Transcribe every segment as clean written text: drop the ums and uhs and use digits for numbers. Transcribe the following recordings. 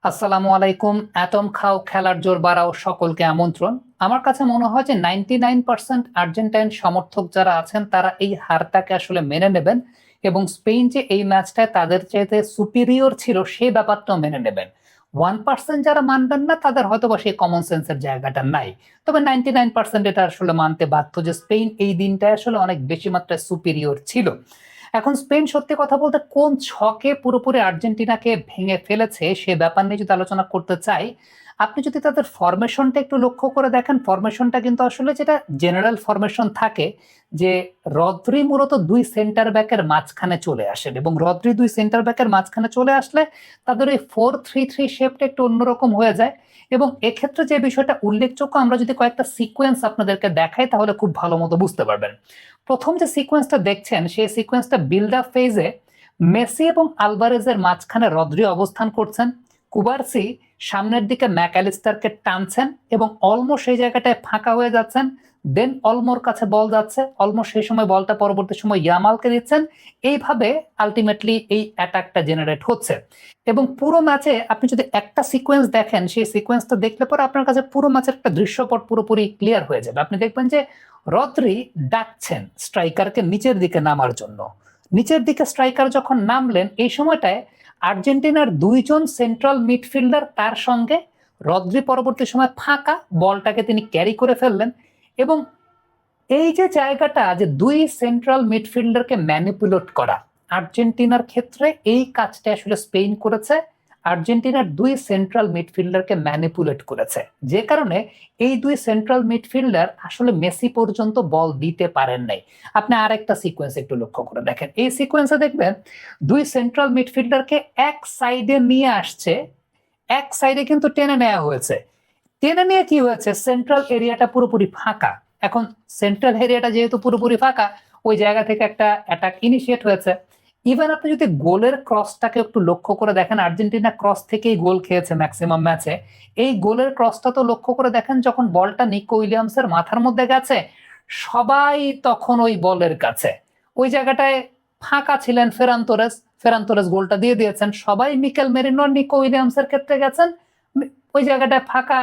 আসসালামু আলাইকুম। অ্যাটম খাও খেলার জোর বাড়াও সকলকে আমন্ত্রণ। আমার কাছে মনে হয় যে 99% আর্জেন্টাইন সমর্থক যারা আছেন তারা এই হারটাকে আসলে মেনে নেবেন এবং স্পেন যে এই ম্যাচটায় তাদের চাইতে সুপিরিয়র ছিল সেই ব্যাপারটাও মেনে নেবেন। 1% যারা মানবেন না তাদের হয়তো বা সেই কমন সেন্সের জায়গাটা নাই, তবে 99% এটা আসলে মানতে বাধ্য যে স্পেন এই দিনটায় আসলে অনেক বেশি মাত্রায় সুপিরিয়র ছিল। এখন স্পেন সত্যি কথা বলতে কোন ছকে পুরোপুরি আর্জেন্টিনাকে ভেঙে ফেলেছে সে ব্যাপার নিয়ে যদি আলোচনা করতে চাই, আপনি যদি তাদের ফরমেশনটা একটু লক্ষ্য করে দেখেন, ফরমেশনটা কিন্তু আসলে যেটা জেনারেল ফরমেশন থাকে যে রদ্রি মূলত দুই সেন্টার ব্যাকের মাঝখানে চলে আসেন এবং রদ্রি দুই সেন্টার ব্যাকের মাঝখানে চলে আসলে তাদের ওই 4-3-3 শেপটা একটু অন্যরকম হয়ে যায়। এবং এক্ষেত্রে যে বিষয়টা উল্লেখযোগ্য, আমরা যদি কয়েকটা সিকোয়েন্স আপনাদেরকে দেখাই তাহলে খুব ভালো মতো বুঝতে পারবেন। প্রথম যে সিকোয়েন্সটা দেখছেন সেই সিকোয়েন্সটা বিল্ড আপ ফেজে মেসি এবং আলভারেজের মাঝখানে রদ্রি অবস্থান করছেন, কুবার্সি সামনের দিকে ম্যাকঅ্যালিস্টারকে টানছেন এবং অলমো সেই জায়গাটায় ফাঁকা হয়ে যাচ্ছেন। দেন অলমোর কাছে বল যাচ্ছে, অলমো সেই সময় বলটা পরবর্তী সময় ইয়ামালকে দিচ্ছেন। এইভাবে আলটিমেটলি এই অ্যাটাকটা জেনারেট হচ্ছে এবং পুরো ম্যাচে আপনি যদি একটা সিকোয়েন্স দেখেন সেই সিকোয়েন্সটা দেখলে পরে আপনার কাছে পুরো ম্যাচের একটা দৃশ্যপট পুরোপুরি ক্লিয়ার হয়ে যাবে। আপনি দেখবেন যে রদ্রি ডাকছেন স্ট্রাইকারকে নিচের দিকে নামার জন্য। নিচের দিকে স্ট্রাইকার যখন নামলেন এই সময়টায় আর্জেন্টিনার দুইজন সেন্ট্রাল মিডফিল্ডার তার সঙ্গে, রদ্রি পরবর্তী সময় ফাঁকা বলটাকে তিনি ক্যারি করে ফেললেন এবং এই যে জায়গাটা যে দুই সেন্ট্রাল মিডফিল্ডারকে ম্যানিপুলেট করা, আর্জেন্টিনার ক্ষেত্রে এই কাজটা আসলে স্পেন করেছে। আর্জেন্টিনার দুই সেন্ট্রাল মিডফিল্ডারকে ম্যানিপুলেট করেছে, যে কারণে এই দুই সেন্ট্রাল মিডফিল্ডার আসলে মেসি পর্যন্ত বল দিতে পারেন নাই। আপনি আরেকটা সিকোয়েন্স একটু লক্ষ্য করে দেখেন, এই সিকোয়েন্সে দেখবেন দুই সেন্ট্রাল মিডফিল্ডারকে এক সাইডে নিয়ে আসছে, এক সাইডে কিন্তু টেনে নেওয়া হয়েছে। টেনে নিয়ে কি হয়েছে, সেন্ট্রাল এরিয়াটা পুরোপুরি ফাঁকা। এখন সেন্ট্রাল এরিয়াটা যেহেতু পুরোপুরি ফাঁকা, ওই জায়গা থেকে একটা অ্যাটাক ইনিশিয়েট হয়েছে। ইভেন আপনি যদি গোলের ক্রসটাকে একটু লক্ষ্য করে দেখেন, আর্জেন্টিনা ক্রস থেকেই গোল খেয়েছে ম্যাক্সিমাম ম্যাচে। এই গোলের ক্রসটা তো লক্ষ্য করে দেখেন, যখন বলটা নিকো উইলিয়ামসের মাথার মধ্যে গেছে সবাই তখন ওই বলের কাছে, ওই জায়গাটায় ফাঁকা ছিলেন ফেরান তোরেস। ফেরান তোরেস গোলটা দিয়ে দিয়েছেন, সবাই মিকেল মেরিনো নিকো উইলিয়ামসের ক্ষেত্রে গেছেন ওই জায়গাটায় ফাঁকা,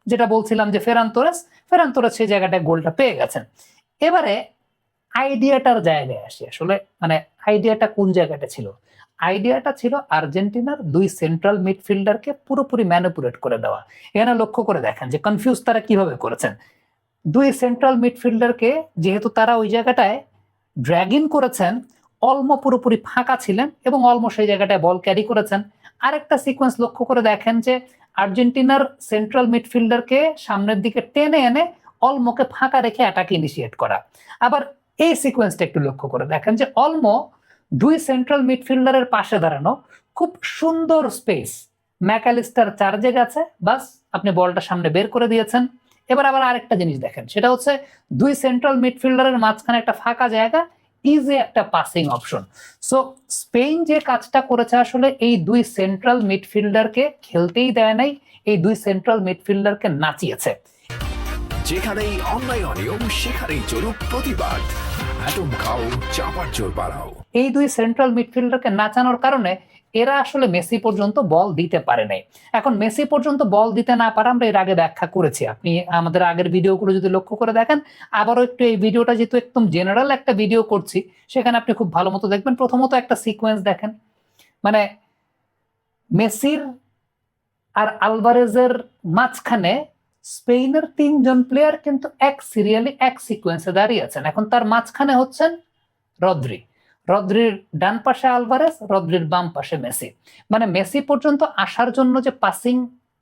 যেটা বলছিলাম যে ফেরান তোরেস, ফেরান তোরেস সেই জায়গাটায় গোলটা পেয়ে গেছেন। এবারে আইডিয়াটার জায়গায় আসি, আসলে মানে আইডিয়াটা কোন জায়গাটা ছিল? আইডিয়াটা ছিল আর্জেন্টিনার দুই সেন্ট্রাল মিডফিল্ডারকে পুরোপুরি ম্যানিপুলেট করে দেওয়া। এখানে লক্ষ্য করে দেখেন যে কনফিউজ তারা কিভাবে করেছেন। দুই সেন্ট্রাল মিডফিল্ডারকে যেহেতু তারা ওই জায়গাটায় ড্র্যাগ ইন করেছেন, অলমো পুরোপুরি ফাঁকা ছিলেন এবং অলমো সেই জায়গাটায় বল ক্যারি করেছেন। আরেকটা সিকোয়েন্স লক্ষ্য করে দেখেন যে আর্জেন্টিনার সেন্ট্রাল মিডফিল্ডারকে সামনের দিকে টেনে এনে অলমোকে ফাঁকা রেখে অ্যাটাক ইনিশিয়েট করা। আবার এই সিকোয়েন্সটা একটু লক্ষ্য করে দেখেন যে অলমো দুই সেন্ট্রাল মিডফিল্ডারের পাশে দাঁড়ানো, খুব সুন্দর স্পেস, ম্যাকঅ্যালিস্টার চার্জে গেছে, বাস আপনি বলটা সামনে বের করে দিয়েছেন। এবার আবার আরেকটা জিনিস দেখেন, সেটা হচ্ছে দুই সেন্ট্রাল মিডফিল্ডারের মাঝখানে একটা ফাঁকা জায়গা, ইজি একটা পাসিং অপশন। সো স্পেন যে কাজটা করেছে আসলে এই দুই সেন্ট্রাল মিডফিল্ডারকে খেলতেই দেয় নাই, এই দুই সেন্ট্রাল মিডফিল্ডারকে নাচিয়েছে। যেখানেই অন্যায় অনিয়ম সেখানেই চলুক প্রতিবাদ। অ্যাটম খাও চাপার জোর বাড়াও। এই দুই সেন্ট্রাল মিডফিল্ডারকে নাচানোর কারণে এরা আসলে মেসি পর্যন্ত বল দিতে পারে নাই। এখন মেসি পর্যন্ত বল দিতে না পারা আমরা এর আগে ব্যাখ্যা করেছি, আপনি আমাদের আগের ভিডিওগুলো যদি লক্ষ্য করে দেখেন, আবারও একটু এই ভিডিওটা যেহেতু একদম জেনারেল একটা ভিডিও করছি সেখানে আপনি খুব ভালো মতো দেখবেন। প্রথমত একটা সিকোয়েন্স দেখেন, মানে মেসির আর আলভারেজের মাঝখানে স্পেনের তিনজন প্লেয়ার কিন্তু এক সিরিয়ালি এক সিকোয়েন্সে দাঁড়িয়ে আছেন। এখন তার মাঝখানে হচ্ছেন রদ্রি, রদ্রির ডান পাশে আলভারেজ, রদ্রির বাম পাশে মেসি। মানে মেসি পর্যন্ত আসার জন্য যে পাসিং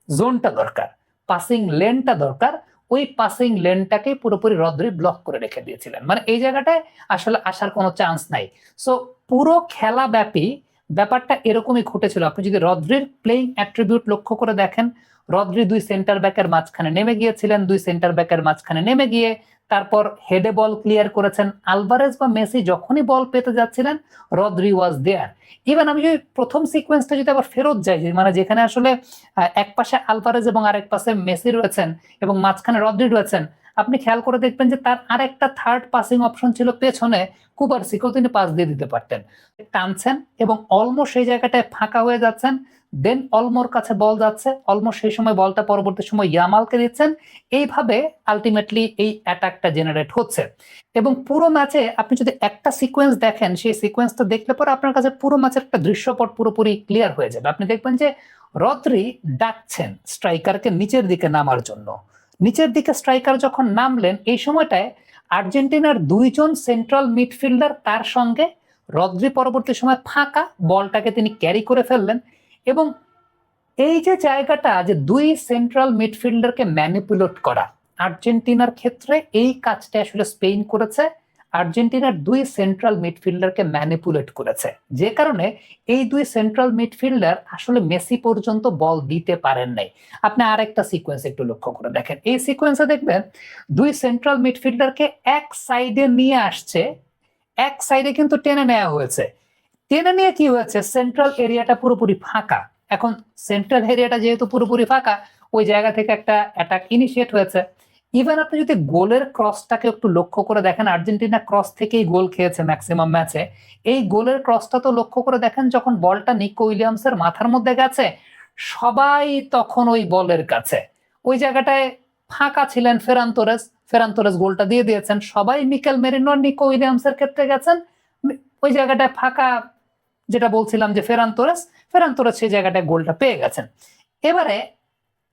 জোনটা দরকার, পাসিং লেনটা দরকার, ওই পাসিং লেনটাকে পুরোপুরি রদ্রি ব্লক করে রেখে দিয়েছিলেন। মানে এই জায়গাটায় আসলে আসার কোনো চান্স নাই। সো পুরো খেলা ব্যাপী ব্যাপারটা এরকমই ঘটেছিল। আপনি যদি রদ্রির প্লেইং অ্যাট্রিবিউট লক্ষ্য করে দেখেন, রদ্রি দুই সেন্টার ব্যাকের মাঝখানে নেমে গিয়েছিলেন, দুই সেন্টার ব্যাকের মাঝখানে নেমে গিয়ে তারপর হেডে বল ক্লিয়ার করেছেন। আলভারেজ বা মেসি যখনই বল পেতে যাচ্ছিলেন রদ্রি ওয়াজ দেয়ার। ইভেন আমি যদি প্রথম সিকোয়েন্সটা যদি আবার ফেরত যাই, মানে যেখানে আসলে এক পাশে আলভারেজ এবং আরেক পাশে মেসি রয়েছেন এবং মাঝখানে রদ্রি রয়েছেন, আপনি খেয়াল করে দেখবেন যে তার আরেকটা থার্ড পাসিং অপশন ছিল পেছনে, কুবার্সিকেও তিনি পাস দিয়ে দিতে পারতেন। টানছেন এবং অলমোস্ট সেই জায়গাটায় ফাঁকা হয়ে যাচ্ছেন, দেন অলমোর কাছে বল যাচ্ছে, অলমো সেই সময় বলটা পরবর্তী সময় ইয়ামালকে দিচ্ছেন, এইভাবে আলটিমেটলি এই অ্যাটাকটা জেনারেট হচ্ছে। এবং পুরো ম্যাচে আপনি যদি একটা সিকোয়েন্স দেখেন, সেই সিকোয়েন্সটা দেখলে পরে আপনার কাছে পুরো ম্যাচের একটা দৃশ্যপট পুরোপুরি ক্লিয়ার হয়ে যাবে। আপনি দেখবেন যে রদ্রি ডাকছেন স্ট্রাইকারকে নিচের দিকে নামার জন্য। নিচের দিকে স্ট্রাইকার যখন নামলেন, এই সময়টায় আর্জেন্টিনার দুইজন সেন্ট্রাল মিডফিল্ডার তার সঙ্গে, রদ্রি পরবর্তী সময় ফাঁকা, বলটাকে তিনি ক্যারি করে ফেললেন। এবং এই যে জায়গাটা, যে দুই সেন্ট্রাল মিডফিল্ডারকে ম্যানিপুলেট করা, আর্জেন্টিনার ক্ষেত্রে এই কাজটা আসলে স্পেন করেছে। আর্জেন্টিনার দুই সেন্ট্রাল মিডফিল্ডারকে ম্যানিপুলেট করেছে, যে কারণে এই দুই সেন্ট্রাল মিডফিল্ডার আসলে মেসি পর্যন্ত বল দিতে পারেন নাই। আপনি আরেকটা সিকোয়েন্স একটু লক্ষ্য করে দেখেন, এই সিকোয়েন্সে দেখবেন দুই সেন্ট্রাল মিডফিল্ডারকে এক সাইডে নিয়ে আসছে, এক সাইডে কিন্তু টেনে নেওয়া হয়েছে। টেনে নিয়ে কি হয়েছে, সেন্ট্রাল এরিয়াটা পুরোপুরি ফাঁকা। এখন সেন্ট্রাল এরিয়াটা যেহেতু পুরোপুরি ফাঁকা, ওই জায়গা থেকে একটা অ্যাটাক ইনিশিয়েট হয়েছে। ইভেন আপনি যদি গোলের ক্রসটাকে একটু লক্ষ্য করে দেখেন, আর্জেন্টিনা ক্রস থেকেই গোল খেয়েছে ম্যাক্সিমাম ম্যাচে। এই গোলের ক্রসটা তো লক্ষ্য করে দেখেন, যখন বলটা নিকো উইলিয়ামসের মাথার মধ্যে গেছে, সবাই তখন ওই বলের কাছে, ওই জায়গাটায় ফাঁকা ছিলেন ফেরান তোরেস। ফেরান তোরেস গোলটা দিয়ে দিয়েছেন। সবাই মিকেল মেরিনো, নিকো উইলিয়ামসের ক্ষেত্রে গেছেন ওই জায়গাটায় ফাঁকা, যেটা বলছিলাম যে ফেরান তোরেস সেই জায়গাটায় গোলটা পেয়ে গেছেন। এবারে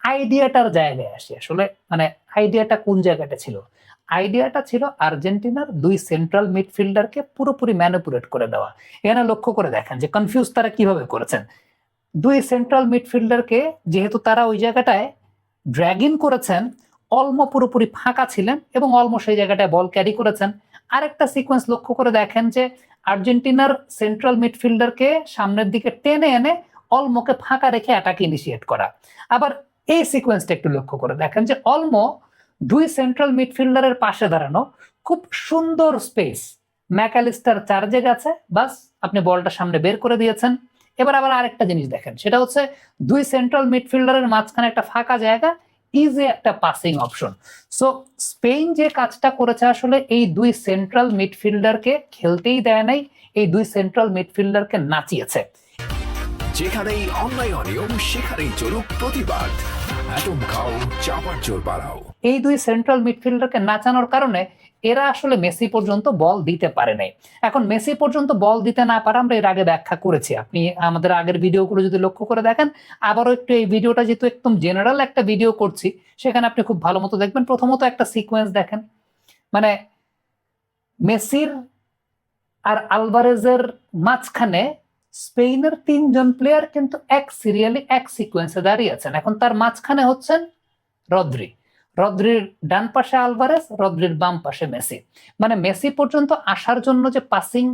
আইডিয়াটার জায়গায় আসি, আসলে মানে আইডিয়াটা কোন জায়গাটা ছিল? আইডিয়াটা ছিল আর্জেন্টিনার দুই সেন্ট্রাল মিডফিল্ডারকে পুরোপুরি ম্যানিপুলেট করে দেওয়া। এখানে লক্ষ্য করে দেখেন যে কনফিউজ তারা কিভাবে করেছেন। দুই সেন্ট্রাল মিডফিল্ডারকে যেহেতু তারা ওই জায়গাটায় ড্র্যাগ ইন করেছেন, অলমো পুরোপুরি ফাঁকা ছিলেন এবং অলমো সেই জায়গাটায় বল ক্যারি করেছেন। আরেকটা সিকোয়েন্স লক্ষ্য করে দেখেন যে আর্জেন্টিনার সেন্ট্রাল মিডফিল্ডারকে সামনের দিকে টেনে এনে অলমোকে ফাঁকা রেখে অ্যাটাক ইনিশিয়েট করা। আবার এই সিকোয়েন্সটা একটু লক্ষ্য করে দেখেন যে অলমো দুই সেন্ট্রাল মিডফিল্ডারের পাশে দাঁড়ানো, খুব সুন্দর স্পেস, ম্যাকালিস্টার চার্জে গেছে, বাস আপনি বলটা সামনে বের করে দিয়েছেন। এবার আবার আরেকটা জিনিস দেখেন, সেটা হচ্ছে দুই সেন্ট্রাল মিডফিল্ডারের মাঝখানে একটা ফাঁকা জায়গা, ইজি একটা পাসিং অপশন। সো স্পেন যে কাজটা করেছে, আসলে এই দুই সেন্ট্রাল মিডফিল্ডারকে খেলতেই দেয় নাই, এই দুই সেন্ট্রাল মিডফিল্ডারকে নাচিয়েছে। যেখানেই অন্যায় অনিয়ম সেখানেই চলুক প্রতিবাদ, অ্যাটম খাও চাপার জোর বাড়াও। এই দুই সেন্ট্রাল মিডফিল্ডারকে নাচানোর কারণে এরা আসলে মেসি পর্যন্ত বল দিতে পারে নাই। এখন মেসি পর্যন্ত বল দিতে না পারে আমরা এর আগে ব্যাখ্যা করেছি, আপনি আমাদের আগের ভিডিওগুলো যদি লক্ষ্য করে দেখেন, আবারও একটু এই ভিডিওটা যেহেতু একদম জেনারেল একটা ভিডিও করছি, সেখানে আপনি খুব ভালো মতো দেখবেন। প্রথমত একটা সিকোয়েন্স দেখেন, মানে মেসির আর আলভারেজের মাঝখানে স্পেনের তিনজন প্লেয়ার কিন্তু এক সিরিয়ালি এক সিকোয়েন্সে দাঁড়িয়ে আছেন। এখন তার মাঝখানে হচ্ছেন রদ্রি, রদ্রির ডান পাশে আলভারেজ, রদ্রির বাম পাশে মেসি। মানে মেসি পর্যন্ত আসার জন্য যে পাসিং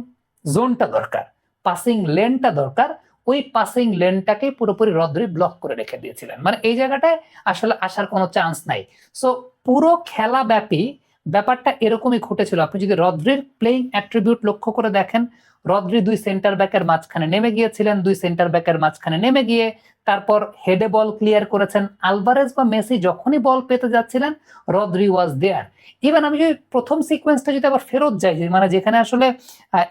জোনটা দরকার, পাসিং লেনটা দরকার, ওই পাসিং লেনটাকে পুরোপুরি রদ্রি ব্লক করে রেখে দিয়েছিলেন। মানে এই জায়গাটায় আসলে আসার কোনো চান্স নাই। সো পুরো খেলা ব্যাপী ব্যাপারটা এরকমই ঘটেছিল। আপনি যদি রদ্রির প্লেইং অ্যাট্রিবিউট লক্ষ্য করে দেখেন, রদ্রি দুই সেন্টার ব্যাকের মাঝখানে নেমে গিয়েছিলেন, দুই সেন্টার ব্যাকের মাঝখানে নেমে গিয়ে তারপর হেডে বল ক্লিয়ার করেছেন। আলভারেজ বা মেসি যখনই বল পেতে যাচ্ছিলেন, রদ্রি ওয়াজ দেয়ার। ইভেন আমি যদি প্রথম সিকোয়েন্সটা যদি আবার ফেরত যাই, মানে যেখানে আসলে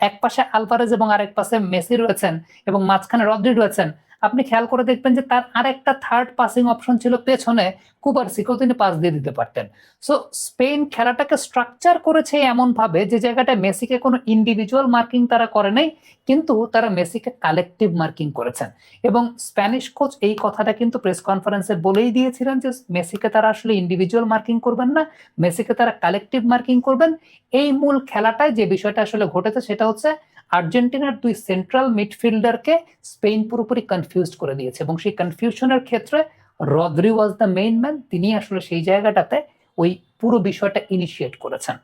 এক পাশে আলভারেজ এবং আরেক পাশে মেসি রয়েছেন এবং মাঝখানে রদ্রি রয়েছেন, আপনি খেয়াল করে দেখবেন যে তার আরেকটা থার্ড পাসিং অপশন ছিল পেছনে, কুবারসিকেও তিনি পাস দিয়ে দিতে পারতেন। সো স্পেন খেলাটাকে স্ট্রাকচার করেছে এমন ভাবে যে জায়গাটায় মেসিকে কোনো ইন্ডিভিজুয়াল মার্কিং তারা করে নাই, কিন্তু তারা মেসিকে কালেকটিভ মার্কিং করেছেন। এবং স্প্যানিশ কোচ এই কথাটা কিন্তু প্রেস কনফারেন্সে বলেই দিয়েছিলেন যে মেসিকে তারা আসলে ইন্ডিভিজুয়াল মার্কিং করবেন না, মেসিকে তারা কালেকটিভ মার্কিং করবেন। এই মূল খেলাটায় যে বিষয়টা আসলে ঘটেছে সেটা হচ্ছে আর্জেন্টিনার দুই সেন্ট্রাল মিডফিল্ডারকে স্পেন পুরোপুরি কনফিউজড করে দিয়েছে এবং সেই কনফিউশনের ক্ষেত্রে Rodri was the main man. তিনি আসলে সেই জায়গাটাতে ওই পুরো বিষয়টা ইনিশিয়েট করেছেন।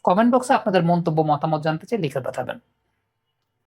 কমেন্ট বক্সে আপনাদের মন্তব্য মতামত জানতে চাই, লিখে পাঠাবেন।